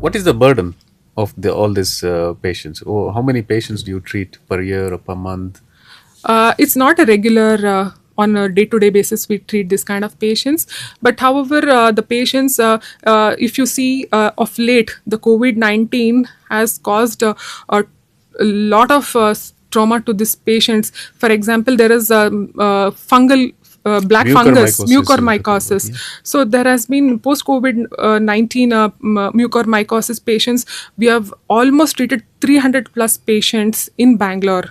What is the burden of all these patients? Oh, how many patients do you treat per year or per month? It's not a regular on a day-to-day basis we treat this kind of patients, but however the patients if you see of late the COVID-19 has caused a lot of trauma to these patients. For example, there is fungal black fungus, Mucormycosis you're talking about, mucormycosis. yeah. So there has been post COVID 19 mucormycosis patients. We have almost treated 300 plus patients in Bangalore.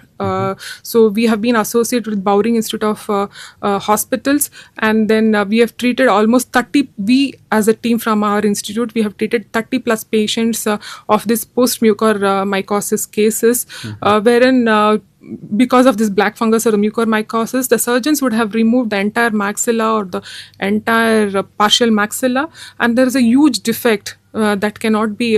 So we have been associated with Bowring Institute of Hospitals, and then we have treated almost 30. We as a team from our institute, we have treated 30 plus patients of this post mucormycosis cases, wherein because of this black fungus or the mucormycosis, the surgeons would have removed the entire maxilla or the entire partial maxilla, and there is a huge defect that cannot be,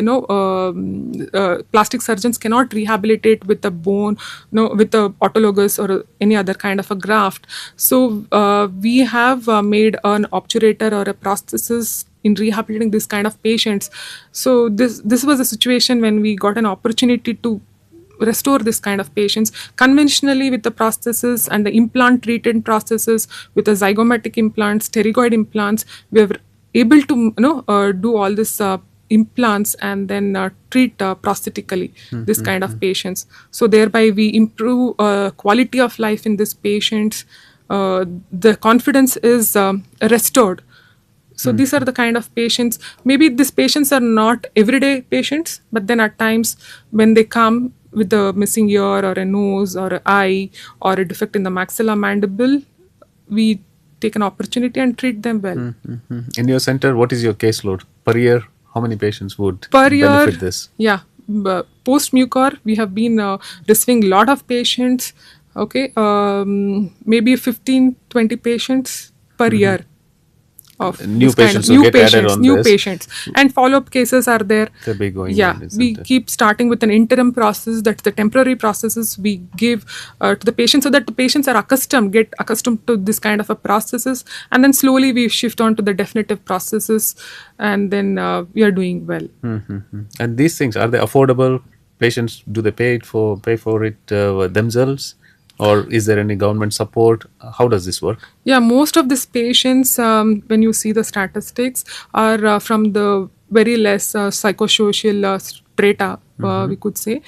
plastic surgeons cannot rehabilitate with a bone, with a autologous or any other kind of a graft. So we have made an obturator or a prosthesis in rehabilitating this kind of patients. So this was a situation when we got an opportunity to restore this kind of patients conventionally with the prosthesis and the implant treated prosthesis with the zygomatic implants, pterygoid implants. We were able to do all this implants and then treat prosthetically this kind of patients. So thereby we improve quality of life in these patients. The confidence is restored. So these are the kind of patients. Maybe these patients are not everyday patients, but then at times when they come with a missing ear or a nose or an eye or a defect in the maxilla mandible, we take an opportunity and treat them well. In your center, what is your caseload per year? How many patients would Per year, benefit this? yeah, post mucor, we have been receiving a lot of patients. Okay, maybe 15-20 patients per year of New this kind of patients will get added on new this. patients, and follow-up cases are there. They'll be going Yeah, on, isn't we it? keep starting with an interim process, that's the temporary processes we give to the patient, so that the patients are get accustomed to this kind of a processes, and then slowly we shift on to the definitive processes, and then we are doing well. And these things, are they affordable? Patients, do they pay for it themselves? Or is there any government support? How does this work? Yeah, most of these patients, when you see the statistics, are from the very less psychosocial strata, we could say.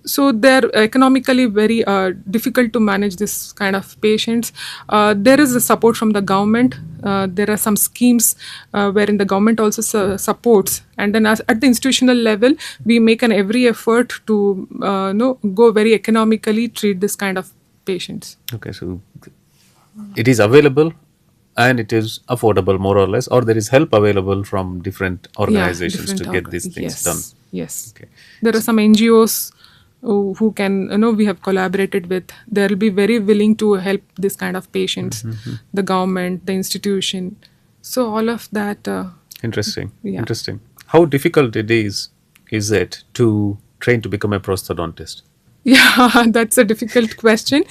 So they're economically very difficult to manage this kind of patients. There is a support from the government. There are some schemes wherein the government also supports. And then at the institutional level, we make an every effort to go very economically treat this kind of patients. Okay, so it is available and it is affordable more or less, or there is help available from different organizations to get these things done. Yes. Okay. There are some NGOs who can, we have collaborated with. They'll be very willing to help this kind of patients, the government, the institution. So all of that. Interesting. Yeah. Interesting. How difficult is it to train to become a prosthodontist? Yeah, that's a difficult question.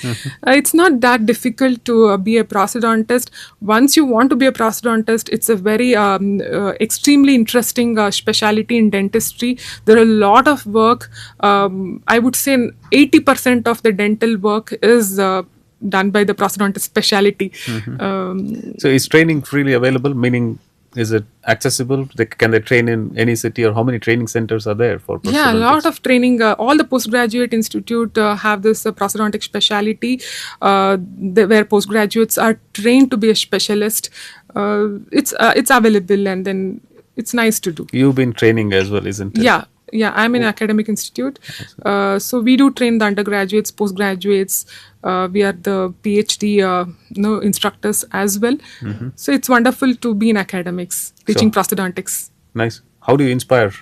It's not that difficult to be a prosthodontist. Once you want to be a prosthodontist, it's a very extremely interesting specialty in dentistry. There are a lot of work. I would say 80% of the dental work is done by the prosthodontist specialty. So is training freely available? Meaning, is it accessible? Can they train in any city, or how many training centers are there for prosthodontics? Yeah, a lot of training. All the postgraduate institute have this prosthodontic specialty where postgraduates are trained to be a specialist. It's available, and then it's nice to do. You've been training as well, isn't it? Yeah, I'm in academic institute. So we do train the undergraduates, postgraduates. We are the PhD instructors as well. So it's wonderful to be in academics, teaching prosthodontics. Nice. How do you inspire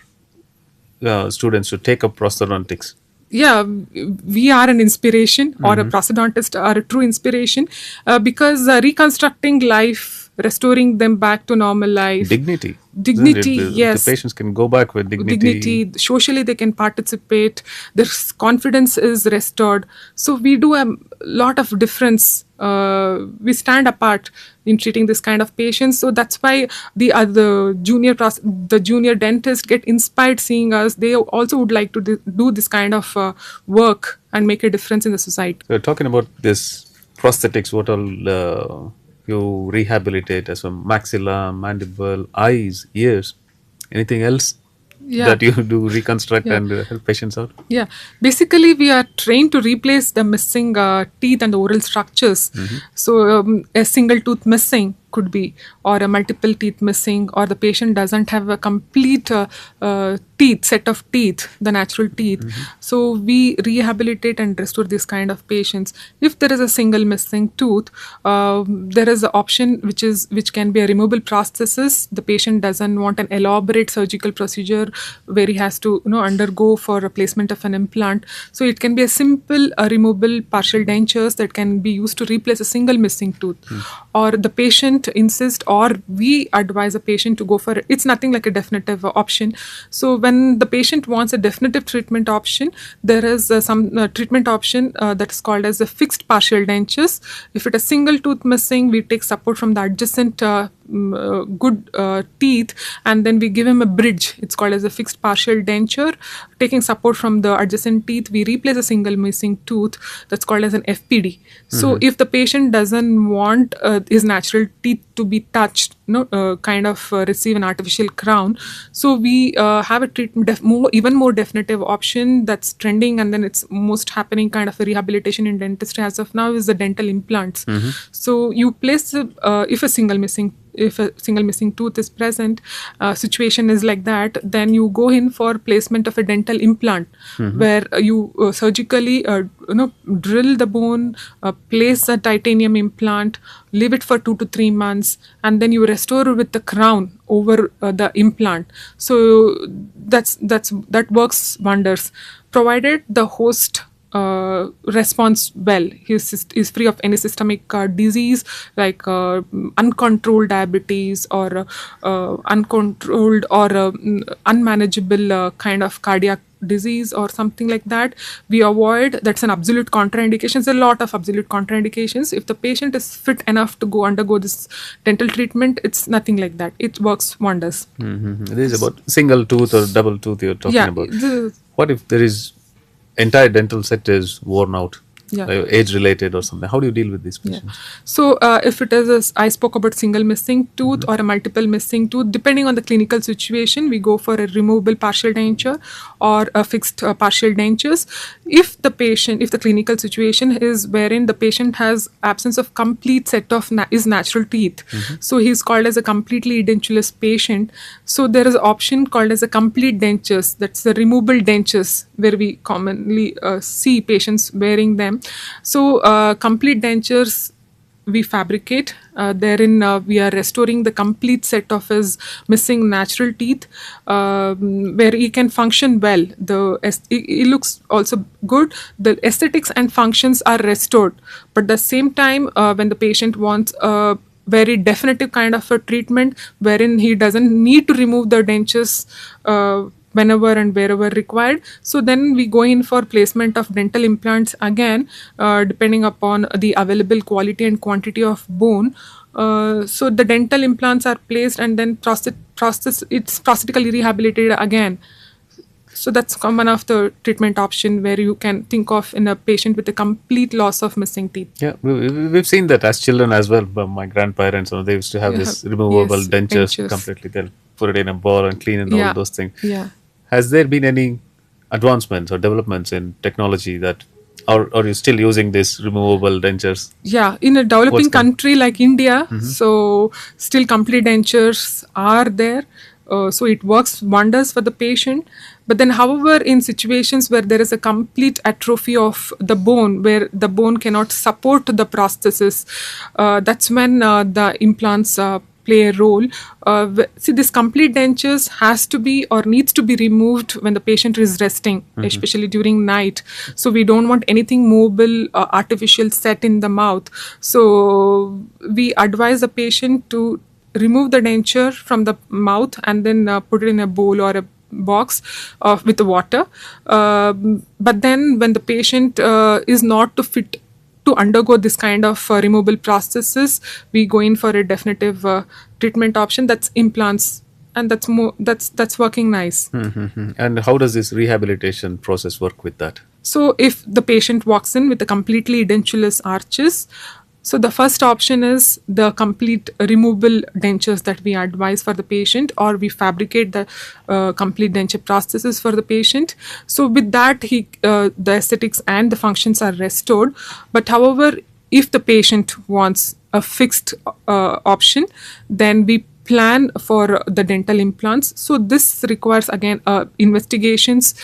students to take up prosthodontics? Yeah, we are an inspiration, or a prosthodontist are a true inspiration, because reconstructing life restoring them back to normal life. Dignity. Isn't Dignity, it? The yes. patients can go back with dignity. Socially they can participate, their confidence is restored. So we do a lot of difference. We stand apart in treating this kind of patients. So that's why the junior dentists get inspired seeing us. They also would like to do this kind of work and make a difference in the society. So talking about this prosthetics, what all you rehabilitate as a maxilla, mandible, eyes, ears, anything else Yeah. that you do reconstruct Yeah. and help patients out? Yeah, basically we are trained to replace the missing teeth and the oral structures. So a single tooth missing could be, or a multiple teeth missing, or the patient doesn't have a complete set of teeth, the natural teeth. So we rehabilitate and restore this kind of patients. If there is a single missing tooth, there is an option which can be a removable prosthesis. The patient doesn't want an elaborate surgical procedure where he has to undergo for replacement of an implant. So it can be a simple removable partial dentures that can be used to replace a single missing tooth. Or the patient insist, or we advise a patient to go for it. It's nothing like a definitive option. So when the patient wants a definitive treatment option, there is some treatment option that is called as a fixed partial dentures. If it is single tooth missing, we take support from the adjacent good teeth, and then we give him a bridge. It's called as a fixed partial denture. Taking support from the adjacent teeth, we replace a single missing tooth. That's called as an FPD. So if the patient doesn't want his natural teeth to be touched, receive an artificial crown, so we have a treatment even more definitive option that's trending, and then it's most happening kind of a rehabilitation in dentistry as of now is the dental implants. So you place if a single missing tooth is present, situation is like that, then you go in for placement of a dental implant, where you surgically drill the bone, place a titanium implant, leave it for 2 to 3 months, and then you restore with the crown over the implant. So that works wonders, provided the host responds well. Is free of any systemic disease like uncontrolled diabetes or uncontrolled or unmanageable kind of cardiac disease or something like that. We avoid, that's an absolute contraindication. There's a lot of absolute contraindications. If the patient is fit enough to undergo this dental treatment, it's nothing like that. It works wonders. This is about single tooth or double tooth you're talking about. What if there is entire dental set is worn out, age related or something? How do you deal with these patients? So if it is, I spoke about single missing tooth or a multiple missing tooth, depending on the clinical situation, we go for a removable partial denture or a fixed partial dentures. If the clinical situation is wherein the patient has absence of complete set of his natural teeth, so he's called as a completely edentulous patient. So there is an option called as a complete dentures. That's the removable dentures where we commonly see patients wearing them. So complete dentures we fabricate. Therein we are restoring the complete set of his missing natural teeth, where he can function well. It looks also good. The aesthetics and functions are restored. But at the same time, when the patient wants a very definitive kind of a treatment wherein he doesn't need to remove the dentures whenever and wherever required, so then we go in for placement of dental implants again, depending upon the available quality and quantity of bone. So the dental implants are placed, and then it's prosthetically rehabilitated again. So that's one of the treatment option where you can think of in a patient with a complete loss of missing teeth. Yeah, we've seen that as children as well. But my grandparents, they used to have this removable dentures completely. They'll put it in a ball and clean and all those things. Yeah. Has there been any advancements or developments in technology that, or are you still using these removable dentures? Yeah, in a developing country like India, so still complete dentures are there. So it works wonders for the patient. But then, however, in situations where there is a complete atrophy of the bone, where the bone cannot support the prosthesis, that's when the implants play a role. See, this complete dentures has to be or needs to be removed when the patient is resting, especially during night. So we don't want anything mobile, artificial set in the mouth. So we advise the patient to remove the denture from the mouth and then put it in a bowl or a box with water. But then when the patient is not to fit to undergo this kind of removable processes, we go in for a definitive treatment option, that's implants, and that's working nice. And how does this rehabilitation process work with that? So if the patient walks in with a completely edentulous arches, so the first option is the complete removable dentures that we advise for the patient, or we fabricate the complete denture prosthesis for the patient. So with that, the aesthetics and the functions are restored. But however, if the patient wants a fixed option, then we plan for the dental implants. So this requires again investigations.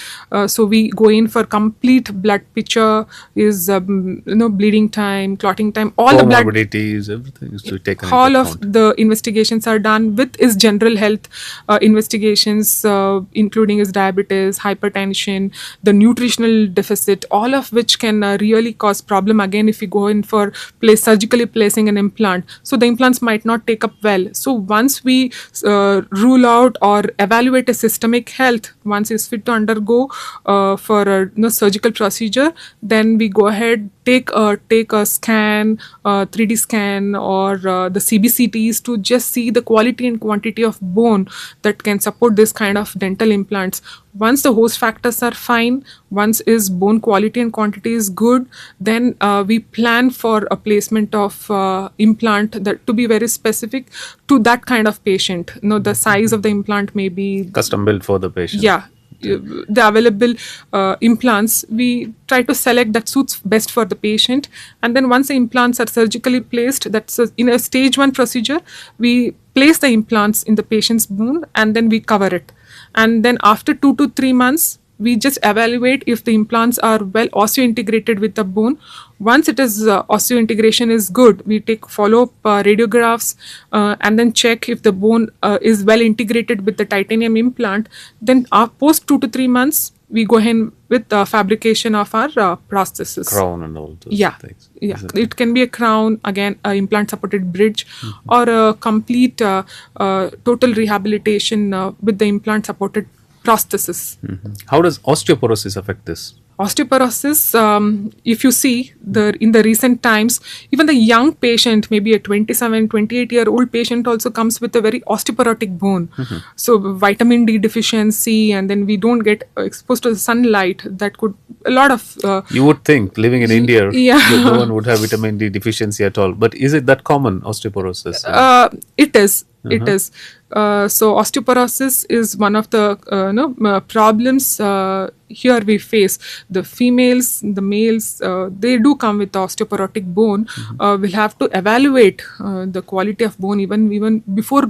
So we go in for complete blood picture, is bleeding time, clotting time, all the blood comorbidities, everything is to take into all of account. the investigations are done with his general health investigations, including his diabetes, hypertension, the nutritional deficit, all of which can really cause problem again if we go in for surgically placing an implant. So the implants might not take up well. So once we rule out or evaluate a systemic health, once it's fit to undergo for a surgical procedure, then we go ahead, take a scan, 3D scan, or the CBCTs to just see the quality and quantity of bone that can support this kind of dental implants. Once the host factors are fine, once his bone quality and quantity is good, then we plan for a placement of implant that to be very specific to that kind of patient. The size of the implant may be Custom built for the patient. Yeah. The available implants, we try to select that suits best for the patient. And then once the implants are surgically placed, that's in a stage 1 procedure, we place the implants in the patient's bone and then we cover it. And then after 2 to 3 months, we just evaluate if the implants are well osseointegrated with the bone. Once it is osseointegration is good, we take follow-up radiographs and then check if the bone is well integrated with the titanium implant. Then post 2 to 3 months, we go ahead with the fabrication of our prosthesis. Crown and all those things. Yeah, it can be a crown, again, a implant-supported bridge, or a complete total rehabilitation with the implant-supported prosthesis. How does osteoporosis affect this? Osteoporosis, if you see in the recent times, even the young patient, maybe a 27, 28-year-old patient also comes with a very osteoporotic bone. So vitamin D deficiency, and then we don't get exposed to the sunlight. That could a lot of. You would think living in India, Yeah. no one would have vitamin D deficiency at all. But is it that common, osteoporosis? It is. It is. So osteoporosis is one of the problems here we face. The females, the males, they do come with osteoporotic bone. We'll have to evaluate the quality of bone even before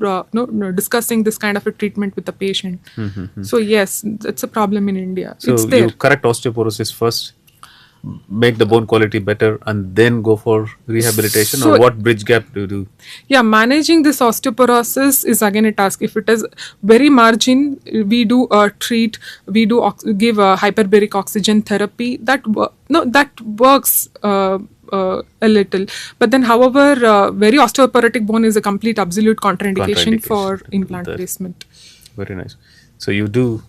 discussing this kind of a treatment with the patient. So yes, it's a problem in India. So it's there. you correct osteoporosis first, make the bone quality better, and then go for rehabilitation, So- or what bridge gap do you do? Yeah, managing this osteoporosis is again a task. If it is very margin, we do treat, we do give hyperbaric oxygen therapy. That works a little. But then, however, very osteoporotic bone is a complete absolute contraindication for Contraindication. implant That- placement. Very nice. So you do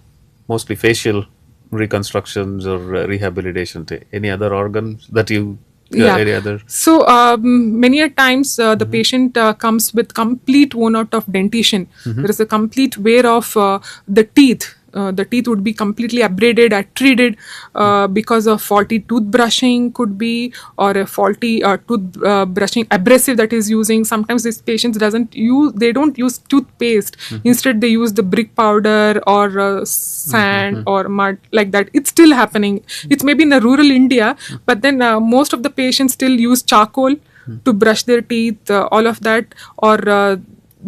mostly facial reconstructions or rehabilitation to any other organs that you any other? So many a times the patient comes with complete worn out of dentition. There is a complete wear of the teeth. The teeth would be completely abraded, treated because of faulty toothbrushing could be, or a faulty toothbrushing abrasive that is using. Sometimes these patients they don't use toothpaste. Instead they use the brick powder or sand or mud, like that. It's still happening. It's maybe in a rural India, but then most of the patients still use charcoal to brush their teeth, all of that, or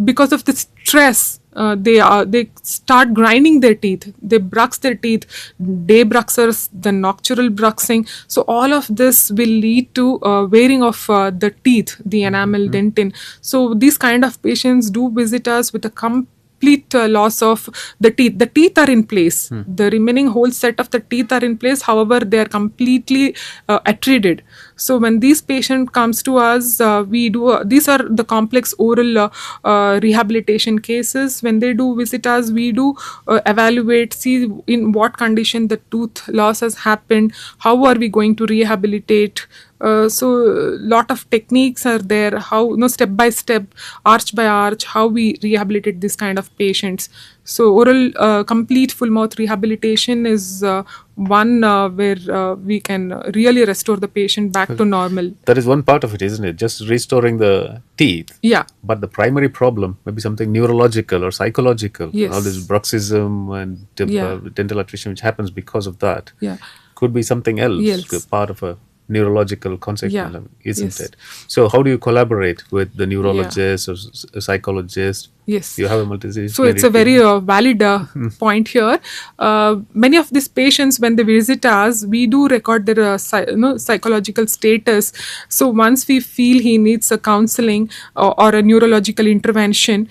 because of the stress they start grinding their teeth. They brux their teeth, day bruxers, the noctural bruxing. So all of this will lead to wearing of the teeth, the enamel dentin. So these kind of patients do visit us with a complete loss of the teeth. The teeth are in place. The remaining whole set of the teeth are in place. However, they are completely attrited. So when these patient comes to us, we do these are the complex oral rehabilitation cases. When they do visit us, we do evaluate, see in what condition the tooth loss has happened, how are we going to rehabilitate. So lot of techniques are there, how step by step, arch by arch, how we rehabilitate this kind of patients. So oral complete full mouth rehabilitation is one where we can really restore the patient back to normal. That is one part of it, isn't it? Just restoring the teeth. Yeah. But the primary problem may be something neurological or psychological. Yes. All this bruxism and Yeah. dental attrition, which happens because of that, Yeah. could be something else, Yes. part of a neurological consequence, Yeah. isn't Yes. it? So how do you collaborate with the neurologist or psychologist? Yes. You have a multidisciplinary So it's a very valid point here. Many of these patients, when they visit us, we do record their psychological status. So once we feel he needs a counseling or a neurological intervention,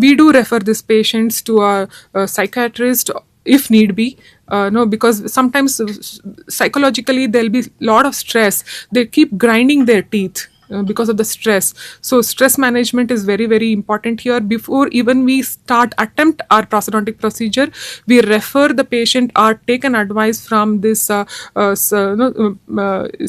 we do refer these patients to a psychiatrist if need be. No, because sometimes psychologically there'll be a lot of stress. They keep grinding their teeth because of the stress. So stress management is very, very important here. Before even we attempt our prosthodontic procedure, we refer the patient or take an advice from this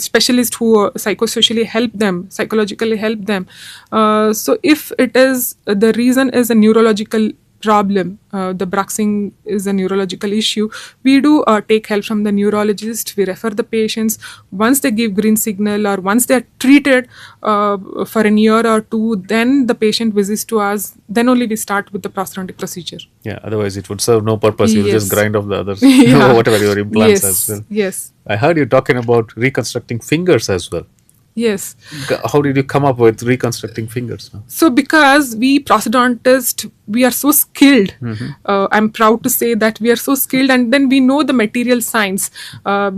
specialist who psychosocially help them, psychologically help them. So if it is, the reason is a neurological problem, the bruxing is a neurological issue, we do take help from the neurologist. We refer the patients. Once they give green signal or once they are treated for a year or two, then the patient visits to us. Then only we start with the prosthodontic procedure. Yeah, otherwise it would serve no purpose. You'll just Yes. grind off the others, Yeah. whatever your implants Yes. as well. Yes. I heard you talking about reconstructing fingers as well. Yes. How did you come up with reconstructing fingers now? So because we prosthodontists, we are so skilled. I'm proud to say that we are so skilled, and then we know the material science.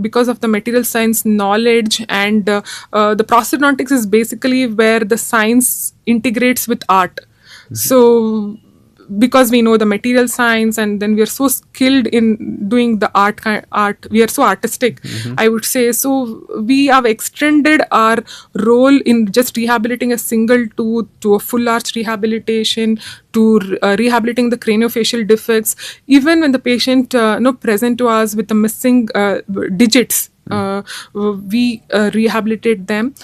Because of the material science knowledge, and the prosthodontics is basically where the science integrates with art. So because we know the material science, and then we are so skilled in doing the art, we are so artistic, I would say. So we have extended our role in just rehabilitating a single tooth to a full arch rehabilitation, to rehabilitating the craniofacial defects. Even when the patient present to us with the missing digits, we rehabilitate them.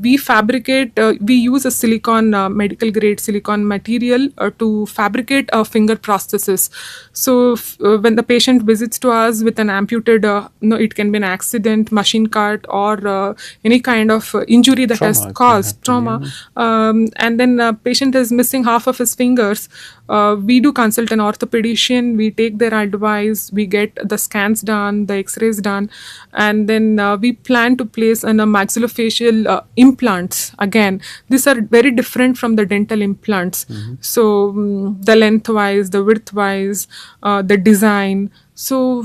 We fabricate, we use a silicon, medical grade silicon material to fabricate finger prosthesis. So when the patient visits to us with an amputated, it can be an accident, machine cut, or any kind of injury that has caused trauma, and then patient is missing half of his fingers. We do consult an orthopedician. We take their advice. We get the scans done, the X-rays done, and then we plan to place a maxillofacial implants. Again, these are very different from the dental implants. So the lengthwise, the widthwise, the design. So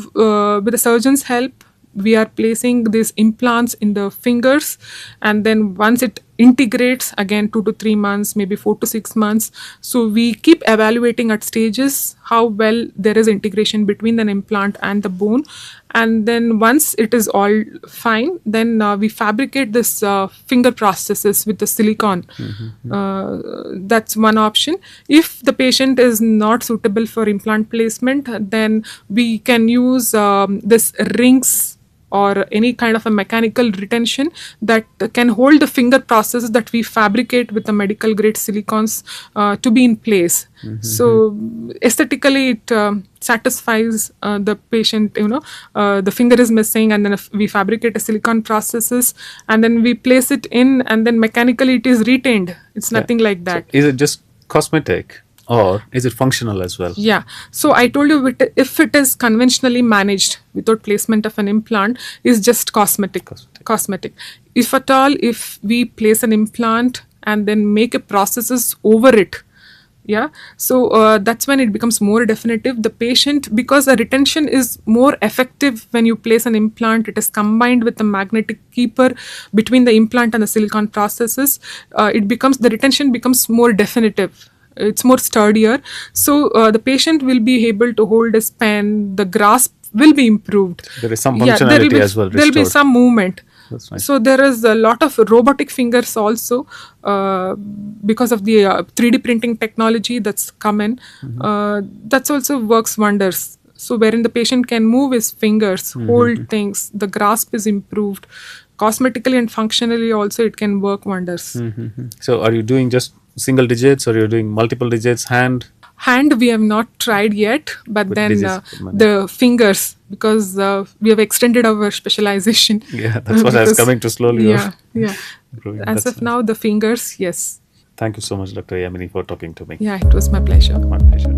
with the surgeon's help, we are placing these implants in the fingers, and then once it integrates, again 2 to 3 months, maybe 4 to 6 months. So we keep evaluating at stages how well there is integration between an implant and the bone, and then once it is all fine, then we fabricate this finger prosthesis with the silicone. That's one option. If the patient is not suitable for implant placement, then we can use this rings or any kind of a mechanical retention that can hold the finger processes that we fabricate with the medical grade silicons to be in place. So aesthetically it satisfies the patient, the finger is missing, and then we fabricate a silicon processes, and then we place it in, and then mechanically it is retained. It's nothing like that. So is it just cosmetic, or is it functional as well? Yeah. So I told you, if it is conventionally managed without placement of an implant, is just cosmetic. If at all, if we place an implant and then make a prosthesis over it, Yeah, so that's when it becomes more definitive. The patient, because a retention is more effective when you place an implant, it is combined with the magnetic keeper between the implant and the silicon processes. The retention becomes more definitive, it's more sturdier. So the patient will be able to hold his pen, the grasp will be improved. There is some Yeah, there will functionality be, as well there'll be restored. some movement. That's nice. So there is a lot of robotic fingers also, because of the 3D printing technology that's come in. That's also works wonders. So wherein the patient can move his fingers, hold things, the grasp is improved. Cosmetically and functionally also it can work wonders. So are you doing just single digits, or you're doing multiple digits, hand? Hand we have not tried yet, but then digits, the fingers, because we have extended our specialization. Yeah, that's what I was coming to slowly. Yeah, yeah. Improving. As That's of now, the fingers, yes. Thank you so much, Dr. Yamini, for talking to me. Yeah, it was my pleasure. My pleasure.